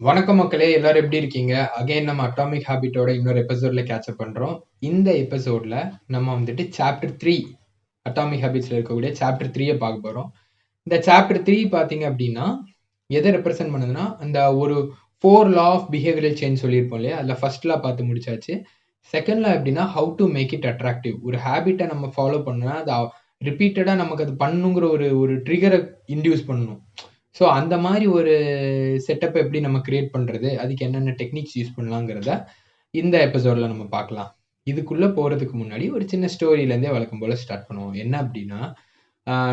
வணக்கம் மக்களே, எல்லாரும் எப்படி இருக்கீங்க? அகைன் நம்ம அட்டாமிக் ஹேபிட்டோட இன்னொரு எபிசோட்ல கேட்சப் பண்றோம். இந்த எபிசோட்ல நம்ம வந்துட்டு சாப்டர் 3 அட்டாமிக் ஹேபிட்ஸ்ல இருக்கக்கூடிய சாப்டர் 3 பார்க்க போறோம். இந்த சாப்டர் 3 பாத்தீங்க அப்படின்னா எதை ரெப்ரசென்ட் பண்ணுதுன்னா, அந்த ஒரு 4 லா ஆஃப் பிஹேவியரல் சேஞ்ச் சொல்லியிருப்போம் இல்லையா? அதில் ஃபர்ஸ்ட் லா பார்த்து முடிச்சாச்சு. செகண்ட் லா எப்படின்னா, how to make it attractive. ஒரு ஹேபிட்டை நம்ம ஃபாலோ பண்ணா அது ரிப்பீட்டடா நமக்கு அது பண்ணுங்கிற ஒரு ஒரு ட்ரிகரை இன்டியூஸ் பண்ணணும். ஸோ அந்த மாதிரி ஒரு செட்டப் எப்படி நம்ம கிரியேட் பண்றது, அதுக்கு என்னென்ன டெக்னிக்ஸ் யூஸ் பண்ணலாங்கிறத இந்த எபிசோட்ல நம்ம பார்க்கலாம். இதுக்குள்ள போறதுக்கு முன்னாடி ஒரு சின்ன ஸ்டோரியிலேருந்தே வழக்கம் போல ஸ்டார்ட் பண்ணுவோம். என்ன அப்படின்னா,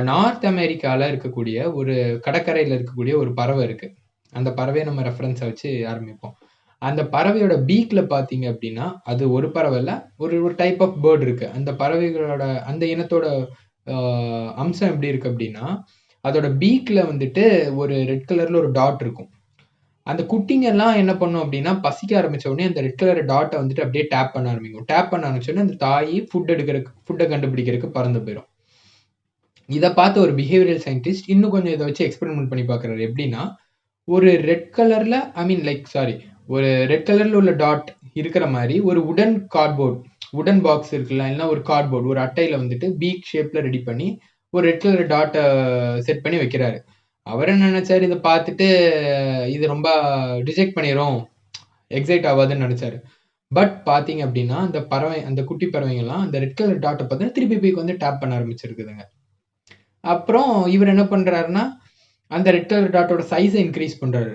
நார்த் அமெரிக்கால இருக்கக்கூடிய ஒரு கடற்கரையில் இருக்கக்கூடிய ஒரு பறவை இருக்கு. அந்த பறவையை நம்ம ரெஃபரன்ஸை வச்சு ஆரம்பிப்போம். அந்த பறவையோட பீக்ல பார்த்தீங்க அப்படின்னா, அது ஒரு பறவை இல்லை, ஒரு ஒரு டைப் ஆஃப் பேர்ட் இருக்கு. அந்த பறவைகளோட அந்த இனத்தோட அம்சம் எப்படி இருக்கு அப்படின்னா, அதோட பீக்ல வந்துட்டு ஒரு ரெட் கலர்ல ஒரு டாட் இருக்கும். அந்த குட்டிங்க எல்லாம் என்ன பண்ணும் அப்படின்னா, பசிக்க ஆரம்பிச்ச உடனே அந்த ரெட் கலர் டாட்டை வந்துட்டு அப்படியே டேப் பண்ண ஆரம்பிக்கும். டேப் பண்ண ஆரம்பிச்ச உடனே அந்த தாய் ஃபுட்டை கண்டுபிடிக்கிறதுக்கு பறந்து போயிடும். இதை பார்த்து ஒரு பிஹேவியரல் சயின்டிஸ்ட் இன்னும் கொஞ்சம் இதை வச்சு எக்ஸ்பெரிமெண்ட் பண்ணி பார்க்குறாரு. எப்படின்னா, ஒரு ரெட் கலர்ல ஒரு ரெட் கலர்ல உள்ள டாட் இருக்கிற மாதிரி ஒரு உடன் பாக்ஸ் இருக்குல்ல, இல்லைன்னா ஒரு கார்ட்போர்ட், ஒரு அட்டையில வந்துட்டு பீக் ஷேப்ல ரெடி பண்ணி ஒரு ரெட் கலர் டாட்டை செட் பண்ணி வைக்கிறாரு. அவர் என்ன நினைச்சாரு, இதை பார்த்துட்டு இது ரொம்ப ரிஜெக்ட் பண்ணிடும், எக்ஸைட் ஆகாதுன்னு நினைச்சாரு. பட் பாத்தீங்க அப்படின்னா, அந்த குட்டி பறவைங்கள்லாம் அந்த ரெட் கலர் டாட்டை பார்த்து திருப்பி பீக் வந்து டேப் பண்ண ஆரம்பிச்சிருக்குதுங்க. அப்புறம் இவர் என்ன பண்றாருன்னா, அந்த ரெட் கலர் டாட்டோட சைஸை இன்க்ரீஸ் பண்றாரு.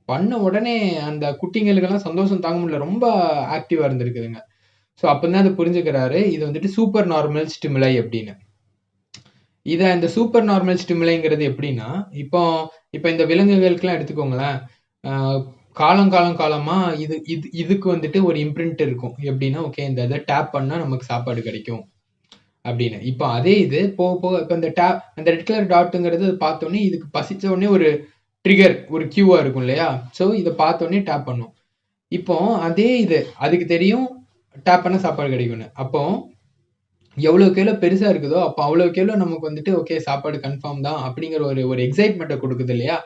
பண்ண உடனே அந்த குட்டிங்களுக்கெல்லாம் சந்தோஷம் தாங்க முடியல, ரொம்ப ஆக்டிவா இருந்திருக்குதுங்க. ஸோ அப்பதான் அது புரிஞ்சுக்கிறாரு, இது வந்துட்டு சூப்பர் நார்மல் ஸ்டிமுலை அப்படின்னு. இந்த சூப்பர் நார்மல் ஸ்டிமுலைங்கிறது எப்படின்னா, இப்போ இப்போ இந்த விலங்குகளுக்கெல்லாம் எடுத்துக்கோங்களேன். காலமா இதுக்கு வந்துட்டு ஒரு இம்ப்ரிண்ட் இருக்கும். எப்படின்னா, ஓகே இந்த இதை டேப் பண்ணா நமக்கு சாப்பாடு கிடைக்கும் அப்படின்னு. இப்போ அதே இது போக போக இப்போ அந்த ரெட் கலர் டாட்டுங்கிறது பார்த்தோன்னே இதுக்கு பசிச்ச உடனே ஒரு ட்ரிகர், ஒரு கியூவா இருக்கும் இல்லையா? ஸோ இதை பார்த்தோன்னே டேப் பண்ணும். இப்போ அதே இது அதுக்கு தெரியும் டேப் பண்ண சாப்பாடு கிடைக்கும்னு. அப்போ எவ்வளவுக்கு எவ்வளோ பெருசா இருக்குதோ அப்போ அவ்வளவுக்கு எவ்வளோ நமக்கு வந்துட்டு ஓகே சாப்பாடு கன்ஃபார்ம் தான் அப்படிங்கிற ஒரு ஒரு எக்ஸைட்மெண்ட்டை கொடுக்குது இல்லையா?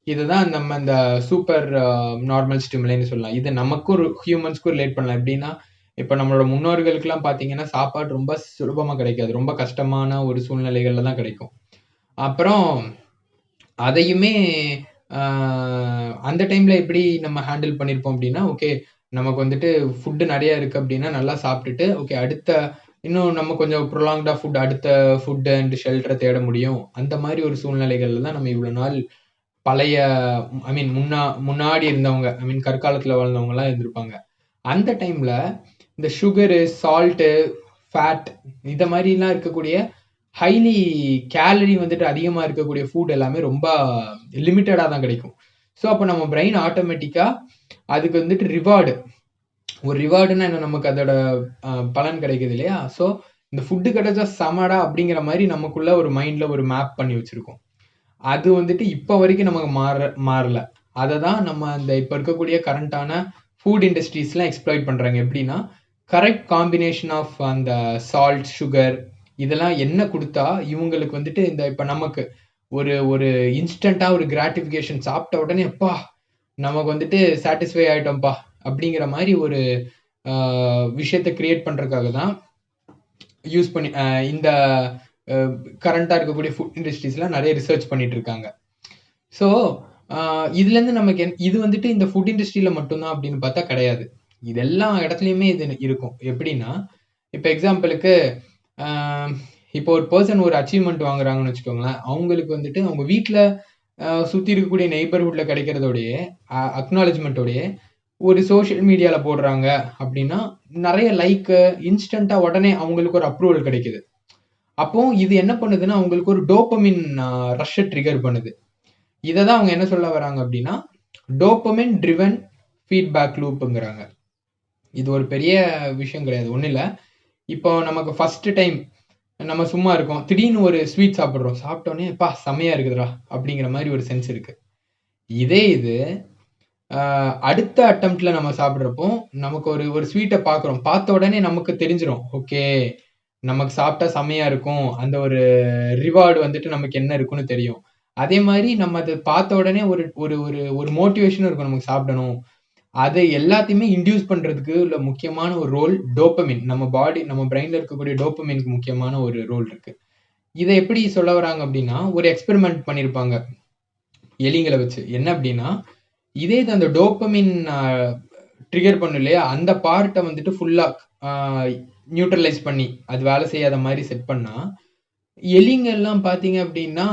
இதுதான் நம்ம இந்த சூப்பர் நார்மல் ஸ்டிமுலைன்னு சொல்லலாம். இது நமக்கும் ஹியூமன்ஸ்க்கும் ரிலேட் பண்ணலாம். எப்படின்னா, இப்போ நம்மளோட முன்னோர்களுக்கெல்லாம் பார்த்தீங்கன்னா சாப்பாடு ரொம்ப சுலபமாக கிடைக்காது, ரொம்ப கஷ்டமான ஒரு சூழ்நிலைகள்ல தான் கிடைக்கும். அப்புறம் அதையுமே அந்த டைம்ல எப்படி நம்ம ஹேண்டில் பண்ணியிருப்போம் அப்படின்னா, ஓகே நமக்கு வந்துட்டு ஃபுட்டு நிறைய இருக்கு அப்படின்னா நல்லா சாப்பிட்டுட்டு, ஓகே இன்னும் நம்ம கொஞ்சம் ப்ரொலாங்டா அடுத்த ஃபுட் அண்ட் ஷெல்டரை தேட முடியும். அந்த மாதிரி ஒரு சூழ்நிலைகள்ல தான் நம்ம இவ்வளவு நாள் பழைய முன்னாடி இருந்தவங்க, கற்காலத்துல வாழ்ந்தவங்க எல்லாம் இருந்திருப்பாங்க. அந்த டைம்ல இந்த சுகரு, சால்ட்டு, ஃபேட் இத மாதிரி எல்லாம் இருக்கக்கூடிய ஹைலி கேலரி வந்துட்டு அதிகமா இருக்கக்கூடிய ஃபுட் எல்லாமே ரொம்ப லிமிட்டடா தான் கிடைக்கும். ஸோ அப்போ நம்ம பிரெயின் ஆட்டோமேட்டிக்கா அதுக்கு வந்துட்டு ரிவார்டுன்னா என்ன, நமக்கு அதோட பலன் கிடைக்குது இல்லையா? ஸோ இந்த ஃபுட்டு கிடைச்சா சமடா அப்படிங்கிற மாதிரி நமக்குள்ள ஒரு மைண்ட்ல ஒரு மேப் பண்ணி வச்சிருக்கோம். அது வந்துட்டு இப்போ வரைக்கும் நமக்கு மாறல. அதை தான் நம்ம அந்த இப்போ இருக்கக்கூடிய கரண்டான ஃபுட் இண்டஸ்ட்ரீஸ்லாம் எக்ஸ்ப்ளாய்ட் பண்றாங்க. எப்படின்னா, கரெக்ட் காம்பினேஷன் ஆஃப் அந்த சால்ட், சுகர் இதெல்லாம் என்ன கொடுத்தா இவங்களுக்கு வந்துட்டு இந்த இப்போ நமக்கு ஒரு ஒரு இன்ஸ்டண்டா ஒரு கிராட்டிஃபிகேஷன் சாப்பிட்ட உடனே அப்பா நமக்கு வந்துட்டு சாட்டிஸ்ஃபை ஆயிட்டோம்ப்பா அப்படிங்கிற மாதிரி ஒரு விஷயத்தை கிரியேட் பண்றதுக்காக தான் யூஸ் பண்ணி இந்த கரண்டா இருக்கக்கூடிய ஃபுட் இண்டஸ்ட்ரீஸ்லாம் நிறைய ரிசர்ச் பண்ணிட்டு இருக்காங்க. ஸோ இதுல இருந்து நமக்கு இது வந்துட்டு இந்த ஃபுட் இண்டஸ்ட்ரியில மட்டும்தான் அப்படின்னு பார்த்தா கிடையாது. இது எல்லா இடத்துலயுமே இது இருக்கும். எப்படின்னா, இப்போ எக்ஸாம்பிளுக்கு இப்போ ஒரு பர்சன் ஒரு அச்சீவ்மெண்ட் வாங்குறாங்கன்னு வச்சுக்கோங்களேன். அவங்களுக்கு வந்துட்டு அவங்க வீட்டில் சுற்றி இருக்கக்கூடிய நெய்பர்ஹுட்ல கிடைக்கிறதோடைய அக்னாலஜ்மெண்ட்டோடைய ஒரு சோஷியல் மீடியால போடுறாங்க அப்படின்னா நிறைய இன்ஸ்டன்டா உடனே அவங்களுக்கு ஒரு அப்ரூவல் கிடைக்குது. அப்போ இது என்ன பண்ணுதுன்னா அவங்களுக்கு ஒரு டோபமின் ரஷ்ஷை ட்ரிகர் பண்ணுது. இதை தான் அவங்க என்ன சொல்ல வராங்க அப்படின்னா, டோபமின் ட்ரிவன் ஃபீட்பேக் லூப்புங்கிறாங்க. இது ஒரு பெரிய விஷயம் கிடையாது, ஒன்றும் இல்லை. இப்போ நமக்கு ஃபர்ஸ்ட் டைம் நம்ம சும்மா இருக்கோம், திடீர்னு ஒரு ஸ்வீட் சாப்பிட்டோன்னே பா செமையா இருக்குதுடா அப்படிங்கிற மாதிரி ஒரு சென்ஸ் இருக்கு. இது அடுத்த அட்டம்ப்ட்ல நம்ம சாப்பிட்றப்போ நமக்கு ஒரு ஸ்வீட்டை பார்க்குறோம், பார்த்த உடனே நமக்கு தெரிஞ்சிடும் ஓகே நமக்கு சாப்பிட்டா செமையா இருக்கும், அந்த ஒரு ரிவார்டு வந்துட்டு நமக்கு என்ன இருக்குன்னு தெரியும். அதே மாதிரி நம்ம அதை பார்த்த உடனே ஒரு ஒரு ஒரு ஒரு மோட்டிவேஷனும் இருக்கும் நமக்கு சாப்பிடணும். அதை எல்லாத்தையுமே இன்டியூஸ் பண்றதுக்கு உள்ள முக்கியமான ஒரு ரோல் டோப்பமின். நம்ம பிரெயின்ல இருக்கக்கூடிய டோப்பமினுக்கு முக்கியமான ஒரு ரோல் இருக்கு. இதை எப்படி சொல்ல வராங்க அப்படின்னா, ஒரு எக்ஸ்பெரிமெண்ட் பண்ணியிருப்பாங்க எலிங்களை வச்சு. என்ன அப்படின்னா, இதே இது அந்த டோப்பமின் ட்ரிகர் பண்ணும் இல்லையா, அந்த பார்ட்டை வந்துட்டு ஃபுல்லா நியூட்ரலைஸ் பண்ணி அது வேலை செய்யாத மாதிரி செட் பண்ணா, எலிங்க எல்லாம் பாத்தீங்க அப்படின்னா,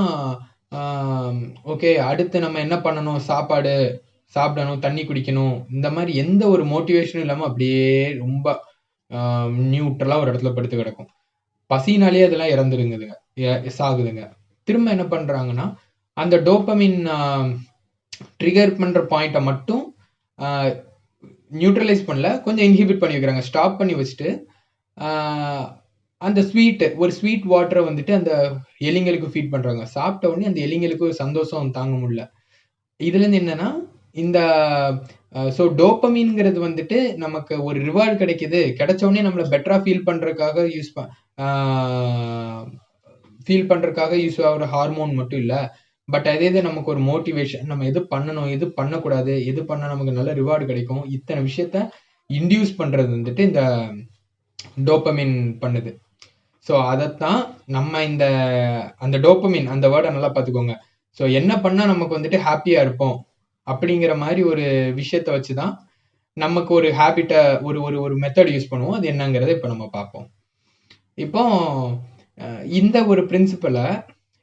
ஓகே அடுத்து நம்ம என்ன பண்ணணும், சாப்பிடணும், தண்ணி குடிக்கணும், இந்த மாதிரி எந்த ஒரு மோட்டிவேஷனும் இல்லாம அப்படியே ரொம்ப நியூட்ரலா ஒரு இடத்துல படுத்து கிடக்கும். பசினாலே அதெல்லாம் இறந்துருங்குதுங்க, சாகுதுங்க. திரும்ப என்ன பண்றாங்கன்னா, அந்த டோப்பமின் ட்ரிகர் பண்ற பாயிண்ட்டை மட்டும் நியூட்ரலைஸ் பண்ணல, கொஞ்சம் இன்ஹிபிட் பண்ணி வைக்கிறாங்க, ஸ்டாப் பண்ணி வச்சுட்டு அந்த ஒரு ஸ்வீட் வாட்டரை வந்துட்டு அந்த எலிங்களுக்கு ஃபீட் பண்றாங்க. சாப்பிட்ட உடனே அந்த எலிங்களுக்கு ஒரு சந்தோஷம் தாங்க முடியல. இதுல இருந்து என்னன்னா, இந்த டோப்பமின்ங்கிறது வந்துட்டு நமக்கு ஒரு ரிவார்டு கிடைக்குது, கிடைச்ச உடனே நம்மள பெட்டரா ஃபீல் பண்றதுக்காக யூஸ் ஆகுற ஹார்மோன் மட்டும் இல்ல. பட் அதே இது நமக்கு ஒரு மோட்டிவேஷன், நம்ம எது பண்ணணும், எது பண்ணக்கூடாது, எது பண்ணா நமக்கு நல்ல ரிவார்டு கிடைக்கும், இத்தனை விஷயத்த இன்டியூஸ் பண்றது வந்துட்டு இந்த டோப்பமின் பண்ணுது. ஸோ அதைத்தான் நம்ம அந்த டோப்பமின் அந்த வேர்டை நல்லா பார்த்துக்கோங்க. ஸோ என்ன பண்ணா நமக்கு வந்துட்டு ஹாப்பியா இருப்போம் அப்படிங்கிற மாதிரி ஒரு விஷயத்த வச்சுதான் நமக்கு ஒரு ஹேபிட்டை ஒரு ஒரு ஒரு மெத்தட் யூஸ் பண்ணுவோம். அது என்னங்கிறத இப்போ நம்ம பார்ப்போம். இப்போ இந்த ஒரு பிரின்சிபலை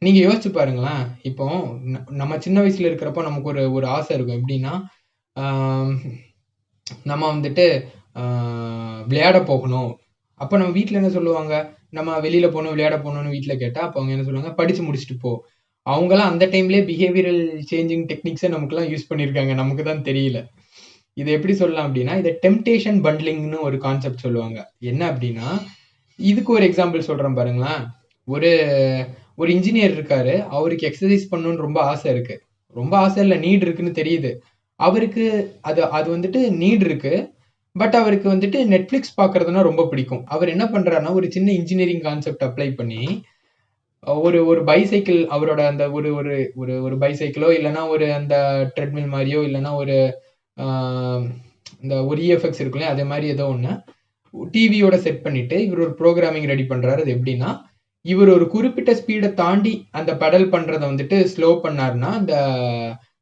நீங்க யோசிச்சு பாருங்களேன். இப்போ நம்ம சின்ன வயசுல இருக்கிறப்போ நமக்கு ஒரு ஆசை இருக்கும். எப்படின்னா, நம்ம வந்துட்டு விளையாட போகணும். அப்ப நம்ம வீட்டுல என்ன சொல்லுவாங்க, நம்ம வெளியில போகணும், விளையாட போகணும்னு வீட்டுல கேட்டா அப்ப அவங்க என்ன சொல்லுவாங்க, படிச்சு முடிச்சுட்டு போ. அவங்கெல்லாம் அந்த டைம்லயே பிஹேவியரல் சேஞ்சிங் டெக்னிக்ஸை நமக்குலாம் யூஸ் பண்ணியிருக்காங்க, நமக்கு தான் தெரியல. இதை எப்படி சொல்லலாம் அப்படின்னா, இதை டெம்டேஷன் பண்ட்லிங்னு ஒரு கான்செப்ட் சொல்லுவாங்க. என்ன அப்படின்னா, இதுக்கு ஒரு எக்ஸாம்பிள் சொல்றேன் பாருங்களேன். ஒரு இன்ஜினியர் இருக்காரு, அவருக்கு எக்ஸசைஸ் பண்ணணும்னு ரொம்ப ஆசை இருக்கு. ரொம்ப ஆசை இல்லை, நீட் இருக்குன்னு தெரியுது அவருக்கு. அது வந்துட்டு நீட் இருக்கு. பட் அவருக்கு வந்துட்டு நெட்ஃபிளிக்ஸ் பாக்குறதுனா ரொம்ப பிடிக்கும். அவர் என்ன பண்றாருன்னா, ஒரு சின்ன இன்ஜினியரிங் கான்செப்ட் அப்ளை பண்ணி ஒரு பைசைக்கிள், அவரோட அந்த ஒரு ஒரு ஒரு ஒரு பைசைக்கிளோ இல்லைன்னா ஒரு அந்த ட்ரெட்மில் மாதிரியோ இல்லைன்னா ஒரு இந்த ஒரு இஎஃப்எக்ஸ் இருக்குல்ல, அதே மாதிரி ஏதோ ஒன்று டிவியோட செட் பண்ணிட்டு இவர் ஒரு ப்ரோக்ராமிங் ரெடி பண்றாரு. அது எப்படின்னா, இவர் ஒரு குறிப்பிட்ட ஸ்பீடை தாண்டி அந்த பெடல் பண்றதை வந்துட்டு ஸ்லோ பண்ணாருன்னா அந்த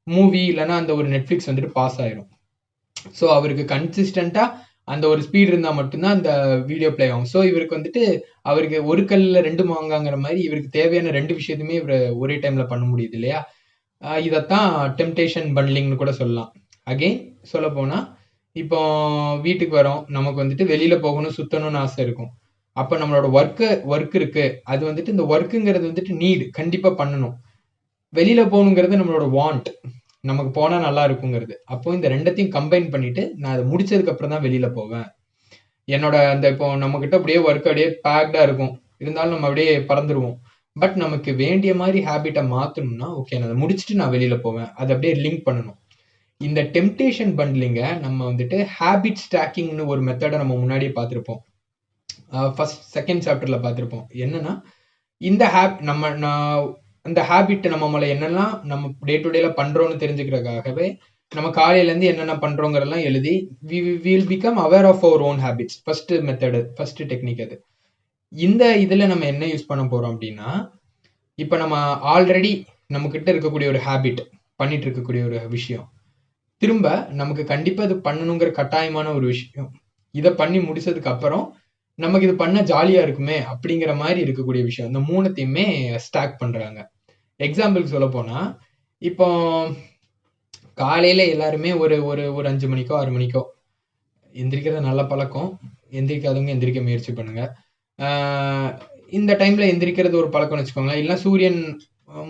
மூவி இல்லைன்னா அந்த ஒரு நெட்ஃபிளிக்ஸ் வந்துட்டு பாஸ் ஆயிரும். ஸோ அவருக்கு கன்சிஸ்டண்டா அந்த ஒரு ஸ்பீட் இருந்தால் மட்டும்தான் அந்த வீடியோ பிளே ஆகும். ஸோ இவருக்கு வந்துட்டு அவருக்கு ஒரு கல்லில் ரெண்டு மாங்காங்கிற மாதிரி இவருக்கு தேவையான ரெண்டு விஷயத்தையுமே இவர் ஒரே டைம்ல பண்ண முடியுது இல்லையா. இதைத்தான் டெம்டேஷன் பண்ட்லிங்னு கூட சொல்லலாம். அகெயின் சொல்ல போனா, இப்போ வீட்டுக்கு வரோம், நமக்கு வந்துட்டு வெளியில போகணும், சுத்தணும்னு ஆசை இருக்கும். அப்ப நம்மளோட ஒர்க் இருக்கு, அது வந்துட்டு இந்த ஒர்க்குங்கிறது வந்துட்டு நீட், கண்டிப்பா பண்ணணும். வெளியில போகணுங்கிறது நம்மளோட வாண்ட், நமக்கு போனா நல்லா இருக்குங்கிறது. அப்போ இந்த ரெண்டத்தையும் கம்பைன் பண்ணிட்டு நான் அதை முடிச்சதுக்கு அப்புறம் தான் வெளியில போவேன். என்னோட அந்த இப்போ நம்ம கிட்ட அப்படியே ஒர்க் அப்படியே பேக்டா இருக்கும், இருந்தாலும் நம்ம அப்படியே பறந்துருவோம். பட் நமக்கு வேண்டிய மாதிரி ஹேபிட்டை மாத்தணும்னா, ஓகே நான் அதை முடிச்சுட்டு நான் வெளியில போவேன், அதை அப்படியே லிங்க் பண்ணணும். இந்த டெம்டேஷன் பண்ட்லிங்க நம்ம வந்துட்டு ஹேபிட் ஸ்டாக்கிங்னு ஒரு மெத்தடை நம்ம முன்னாடியே பார்த்துருப்போம். ஃபர்ஸ்ட் செகண்ட் சாப்டர்ல பார்த்துருப்போம். என்னன்னா, இந்த அந்த ஹேபிட் நம்ம மேல என்னெல்லாம் நம்ம டே டு டேல பண்றோம்னு தெரிஞ்சுக்கிறதுக்காகவே நம்ம காலையில இருந்து என்னென்ன பண்றோங்கிறதெல்லாம் எழுதி we will become aware of our own habits. First method, first technique அது. இந்த இதுல நம்ம என்ன யூஸ் பண்ண போறோம் அப்படின்னா, இப்ப நம்ம ஆல்ரெடி நம்ம கிட்ட இருக்கக்கூடிய ஒரு ஹேபிட், பண்ணிட்டு இருக்கக்கூடிய ஒரு விஷயம், திரும்ப நமக்கு கண்டிப்பா இது பண்ணணுங்கிற கட்டாயமான ஒரு விஷயம், இதை பண்ணி முடிச்சதுக்கு அப்புறம் நமக்கு இது பண்ண ஜாலியா இருக்குமே அப்படிங்கிற மாதிரி இருக்கக்கூடிய விஷயம், இந்த மூணுத்தையுமே ஸ்டாக் பண்றாங்க. எக்ஸாம்பிள் சொல்ல போனா, இப்போ காலையில எல்லாருமே ஒரு ஒரு 5 மணிக்கோ 6 மணிக்கோ எந்திரிக்கிறது நல்ல பழக்கம். எந்திரிக்காதவங்க எந்திரிக்க முயற்சி பண்ணுங்க. இந்த டைம்ல எந்திரிக்கிறது ஒரு பழக்கம்னு வச்சுக்கோங்களேன். இல்லைன்னா சூரியன்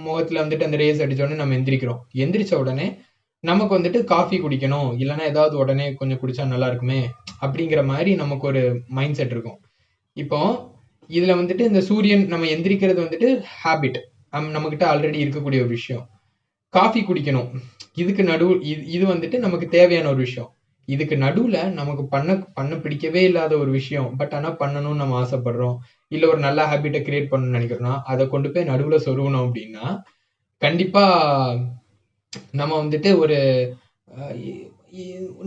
முகத்துல வந்துட்டு அந்த ரேஸ் அடிச்ச உடனே நம்ம எந்திரிக்கிறோம். எந்திரிச்ச உடனே நமக்கு வந்துட்டு காஃபி குடிக்கணும், இல்லைன்னா ஏதாவது உடனே கொஞ்சம் குடிச்சா நல்லா இருக்குமே அப்படிங்கிற மாதிரி நமக்கு ஒரு மைண்ட் செட் இருக்கும். இப்போ இதுல வந்துட்டு இந்த சூரியன் நம்ம எந்திரிக்கிறது வந்துட்டு ஹேபிட், நம்ம கிட்ட ஆல்ரெடி இருக்கக்கூடிய ஒரு விஷயம். காஃபி குடிக்கணும், இதுக்கு இது வந்துட்டு நமக்கு தேவையான ஒரு விஷயம். இதுக்கு நடுவுல நமக்கு பண்ண பிடிக்கவே இல்லாத ஒரு விஷயம், பட் ஆனா பண்ணணும்னு நம்ம ஆசைப்படுறோம், இல்ல ஒரு நல்ல ஹேபிட்டை கிரியேட் பண்ணணும்னு நினைக்கிறோம்னா அதை கொண்டு போய் நடுவுல சொருகணும் அப்படின்னா கண்டிப்பா நம்ம வந்துட்டு ஒரு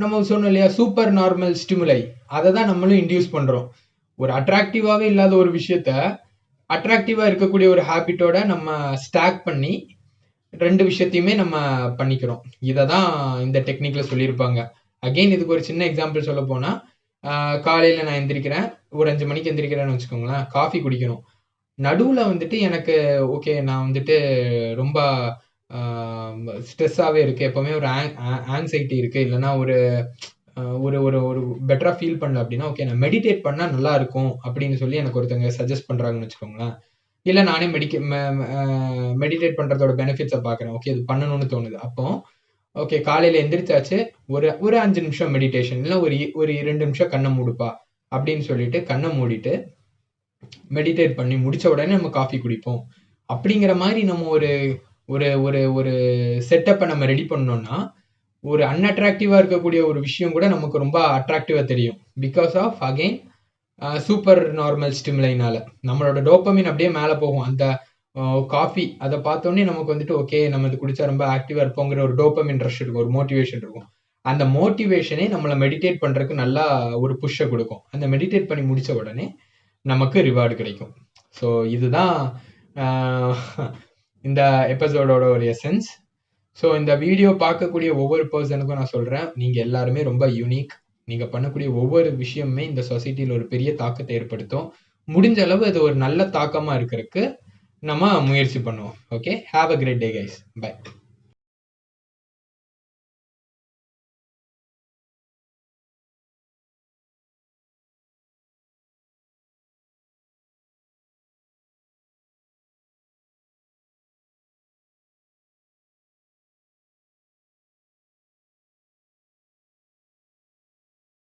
நம்ம சொன்னோம் இல்லையா, சூப்பர் நார்மல் ஸ்டிமுலை அதை தான் நம்மளும் இன்டியூஸ் பண்றோம். ஒரு அட்ராக்டிவாவே இல்லாத ஒரு விஷயத்த அட்ராக்டிவா இருக்கக்கூடிய ஒரு ஹேபிட்டோட நம்ம ஸ்டாக் பண்ணி ரெண்டு விஷயத்தையுமே நம்ம பண்ணிக்கிறோம். இதை தான் இந்த டெக்னிக்ல சொல்லியிருப்பாங்க. அகெயின் இதுக்கு ஒரு சின்ன எக்ஸாம்பிள் சொல்ல போனா, காலையில நான் எந்திரிக்கிறேன், ஒரு 5 மணிக்கு எந்திரிக்கிறேன்னு வச்சுக்கோங்களேன். காஃபி குடிக்கணும். நடுவுல வந்துட்டு எனக்கு ஓகே, நான் வந்துட்டு ரொம்ப ஸ்ட்ரெஸ்ஸாவே இருக்கு, எப்பவுமே ஒரு ஆங்ஸைட்டி இருக்கு, இல்லைன்னா ஒரு ஒரு ஒரு ஒரு பெட்டரா ஃபீல் பண்ணல அப்படின்னா, ஓகே நான் மெடிடேட் பண்ணா நல்லா இருக்கும் அப்படின்னு சொல்லி எனக்கு ஒருத்தங்க சஜஸ்ட் பண்றாங்கன்னு வச்சுக்கோங்களேன். இல்ல நானே மெடிடேட் பண்றதோட பெனிஃபிட்ஸை பாக்குறேன். ஓகே இது பண்ணணும்னு தோணுது. அப்போ ஓகே காலையில எந்திரிச்சாச்சு, ஒரு ஒரு 5 நிமிஷம் மெடிடேஷன், இல்ல ஒரு 2 நிமிஷம் கண்ணை மூடுப்பா அப்படின்னு சொல்லிட்டு கண்ணை மூடிட்டு மெடிடேட் பண்ணி முடிச்ச உடனே நம்ம காஃபி குடிப்போம். அப்படிங்கிற மாதிரி நம்ம ஒரு ஒரு ஒரு ஒரு செட்டப்பை நம்ம ரெடி பண்ணோம்னா, ஒரு அன்அட்ராக்டிவா இருக்கக்கூடிய ஒரு விஷயம் கூட நமக்கு ரொம்ப அட்ராக்டிவா தெரியும். Because of again super normal ஸ்டிமுலைனால நம்மளோட டோப்பமின் அப்படியே மேல போகும். அந்த காஃபி அதை பார்த்தோன்னே நமக்கு வந்துட்டு ஓகே நம்ம இது குடிச்சா ரொம்ப ஆக்டிவா இருப்போங்கிற ஒரு டோப்பமின் ரஷ் இருக்கும், ஒரு மோட்டிவேஷன் இருக்கும். அந்த மோட்டிவேஷனே நம்மளை மெடிடேட் பண்றதுக்கு நல்லா ஒரு புஷ்ஷை கொடுக்கும். அந்த மெடிடேட் பண்ணி முடிச்ச உடனே நமக்கு ரிவார்டு கிடைக்கும். ஸோ இதுதான் இந்த எபிசோடோட ஒரு எசன்ஸ். ஸோ இந்த வீடியோ பார்க்கக்கூடிய ஒவ்வொரு பர்சனுக்கும் நான் சொல்றேன், நீங்க எல்லாருமே ரொம்ப யூனிக். நீங்க பண்ணக்கூடிய ஒவ்வொரு விஷயமுமே இந்த சொசைட்டில ஒரு பெரிய தாக்கத்தை ஏற்படுத்தும். முடிஞ்ச அளவு அது ஒரு நல்ல தாக்கமா இருக்கிறதுக்கு நம்ம முயற்சி பண்ணுவோம். Okay, have a great day guys. By.